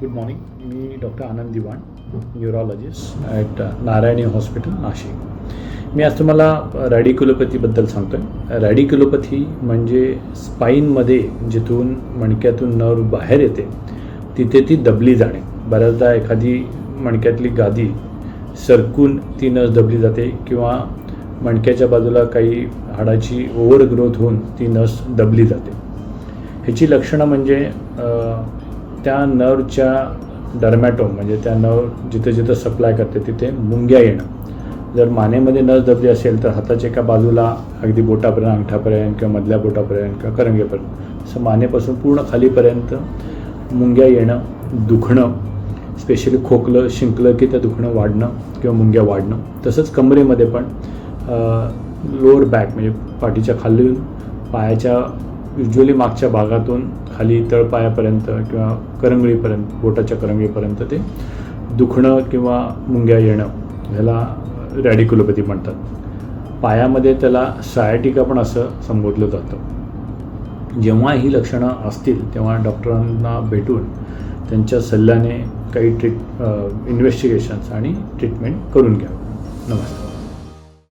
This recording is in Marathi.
Good morning. मी doctor Anand Diwan, neurologist at Narayani hospital, Nashik. मी आज तुम्हाला रॅडिक्युलोपॅथीबद्दल सांगतो आहे. रॅडिक्युलोपॅथी म्हणजे स्पाईनमध्ये जिथून मणक्यातून नर्व बाहेर येते तिथे ती दबली जाणे. बऱ्याचदा एखादी मणक्यातली गादी सरकून ती नस दबली जाते किंवा मणक्याच्या बाजूला काही हाडाची ओव्हरग्रोथ होऊन ती नस दबली जाते. ह्याची लक्षणं म्हणजे त्या नर्वच्या डर्मॅटोम म्हणजे त्या नर्व जिथे जिथे सप्लाय करते तिथे मुंग्या येणं. जर मानेमध्ये नस दबली असेल तर हाताच्या एका बाजूला अगदी बोटापर्यंत, अंगठापर्यंत किंवा मधल्या बोटापर्यंत किंवा करंगेपर्यंत असं मानेपासून पूर्ण खालीपर्यंत मुंग्या येणं, दुखणं, स्पेशली खोकलं, शिंकलं की त्या दुखणं वाढणं किंवा मुंग्या वाढणं. तसंच कमरेमध्ये पण लोअर बॅक म्हणजे पाठीच्या खालून पायाच्या युज्युअली मागच्या भागातून खाली तळपायापर्यंत किंवा करंगळीपर्यंत, बोटाच्या करंगळीपर्यंत ते दुखणं किंवा मुंग्या येणं ह्याला रॅडिक्युलोपॅथी म्हणतात. पायामध्ये त्याला सायाटिका पण असं संबोधलं जातं. जेव्हा ही लक्षणं असतील तेव्हा डॉक्टरांना भेटून त्यांच्या सल्ल्याने काही इन्व्हेस्टिगेशन्स आणि ट्रीटमेंट करून घ्यावं. नमस्कार.